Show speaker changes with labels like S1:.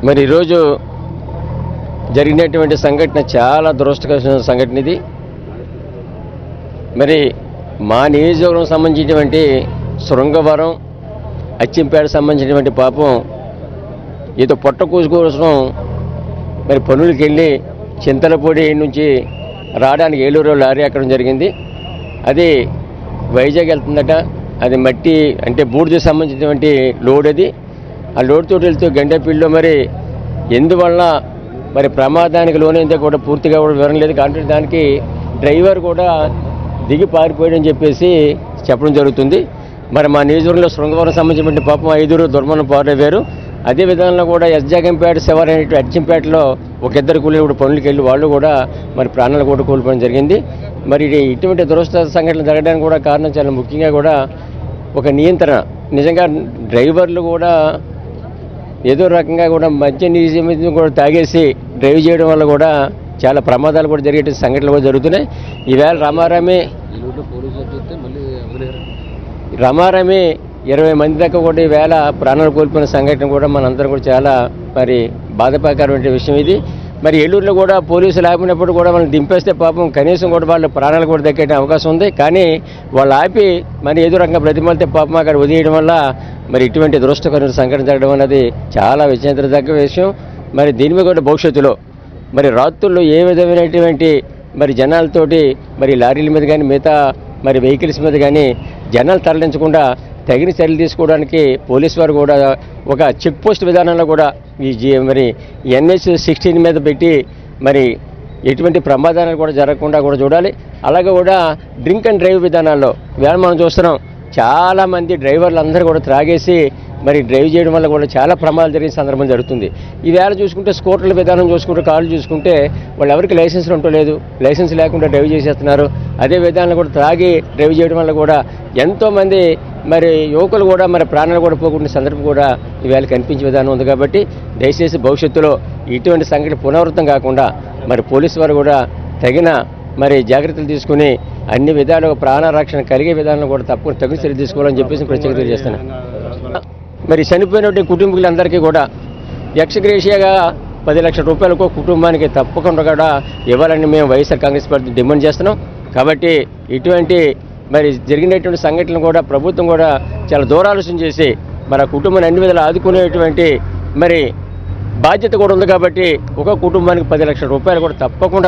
S1: మరి ఈరోజు జరిగినటువంటి సంఘటన చాలా దురదృష్టకరమైన సంఘటన ఇది. మరి మా నియోజకవర్గం సంబంధించినటువంటి శృంగవరం అచ్చింపేట సంబంధించినటువంటి పాపం ఏదో పొట్ట కోసం మరి పనులకి వెళ్ళి చింతలపూడి నుంచి రావడానికి ఏలూరు లారీ ఎక్కడం జరిగింది. అది వైజాగ్ వెళ్తుందట. అది మట్టి అంటే బూడిదకు సంబంధించినటువంటి లోడ్. అది ఆ లోడ్ తోటి వెళ్తూ గండేపల్లిలో మరి ఎందువల్ల మరి ప్రమాదానికి లోనైందో కూడా పూర్తిగా కూడా వివరం లేదు. కాబట్టి దానికి డ్రైవర్ కూడా దిగి పారిపోయాడని చెప్పేసి చెప్పడం జరుగుతుంది. మరి మా నియోజకవర్గంలో శృంగవరం సంబంధించిన పాపం 5 దుర్మరణం పాలయ్యారు. అదే విధంగా కూడా ఎస్జాగంపేట శివారైన అచ్చింపేటలో ఒక ఇద్దరు కూలీలు పనులకి వెళ్ళి వాళ్ళు కూడా మరి ప్రాణాలు కూడా కోల్పోవడం జరిగింది. మరి ఇటువంటి దురదృష్ట సంఘటనలు జరగడానికి కూడా కారణం చాలా ముఖ్యంగా కూడా ఒక నియంత్రణ. నిజంగా డ్రైవర్లు కూడా ఏదో రకంగా కూడా మద్యం కూడా తాగేసి డ్రైవ్ చేయడం వల్ల కూడా చాలా ప్రమాదాలు కూడా జరిగే సంఘటనలు కూడా జరుగుతున్నాయి. ఈవేళ రమారమి 20 మంది దాకా కూడా ఈవేళ ప్రాణాలు కోల్పోయిన సంఘటన కూడా మనందరం కూడా చాలా మరి బాధాకరమైన విషయం ఇది. మరి ఏలూరులో కూడా పోలీసులు ఆపినప్పుడు కూడా వాళ్ళని దింపేస్తే పాపం కనీసం కూడా వాళ్ళ ప్రాణాలు కూడా దక్కే అవకాశం ఉంది. కానీ వాళ్ళు ఆపి మరి ఏదో రకంగా బ్రతిమాలితే పాపం అక్కడ వదిలేయడం వల్ల మరి ఇటువంటి దురదృష్టకరమైన సంఘటన జరగడం అనేది చాలా విచారించదగ్గ విషయం. మరి దీని మీద కూడా భవిష్యత్తులో మరి రాత్రుల్లో ఏ విధమైనటువంటి మరి జనాలతోటి మరి లారీల మీద కానీ మిగతా మరి వెహికల్స్ మీద కానీ జనాలు తరలించకుండా తగిన చర్యలు తీసుకోవడానికి పోలీసు వారు కూడా ఒక చెక్ పోస్ట్ విధానంలో కూడా మరి NH-16 మీద పెట్టి మరి ఎటువంటి ప్రమాదాలు కూడా జరగకుండా కూడా చూడాలి. అలాగే కూడా డ్రింక్ అండ్ డ్రైవ్ విధానాల్లో వేళ మనం చూస్తున్నాం చాలామంది డ్రైవర్లు అందరూ కూడా త్రాగేసి మరి డ్రైవ్ చేయడం వల్ల కూడా చాలా ప్రమాదాలు జరిగిన సందర్భం జరుగుతుంది. ఈవేళ చూసుకుంటే స్కూటర్ల విధానం చూసుకుంటే కార్లు చూసుకుంటే వాళ్ళు ఎవరికి లైసెన్స్లు ఉండలేదు, లైసెన్స్ లేకుండా డ్రైవ్ చేసేస్తున్నారు. అదే విధానంలో కూడా త్రాగి డ్రైవ్ చేయడం వల్ల కూడా ఎంతోమంది మరి యువకులు కూడా మరి ప్రాణాలు కూడా పోకుండా సందర్భం కూడా ఈవేళ కనిపించే విధానం ఉంది. కాబట్టి దయచేసి భవిష్యత్తులో ఇటువంటి సంఘటన పునరావృతం కాకుండా మరి పోలీసు వారు కూడా తగిన మరి జాగ్రత్తలు తీసుకుని అన్ని విధాలుగా ప్రాణ రక్షణ కలిగే విధానంలో కూడా తగిన చర్య తీసుకోవాలని చెప్పేసి ప్రత్యేక తెలియజేస్తున్నాను. మరి చనిపోయినటువంటి కుటుంబీకులందరికీ కూడా ఎక్స్గ్రేషియాగా 10 లక్షల రూపాయలకు కుటుంబానికి తప్పకుండా కూడా ఇవ్వాలని మేము వైఎస్ఆర్ కాంగ్రెస్ పార్టీ డిమాండ్ చేస్తున్నాం. కాబట్టి ఇటువంటి మరి జరిగినటువంటి సంఘటనలు కూడా ప్రభుత్వం కూడా చాలా దూరాలోచన చేసి మరి ఆ కుటుంబాన్ని అన్ని విధాలు ఆదుకునేటువంటి మరి బాధ్యత కూడా ఉంది. కాబట్టి ఒక కుటుంబానికి 10 లక్షల రూపాయలు కూడా తప్పకుండా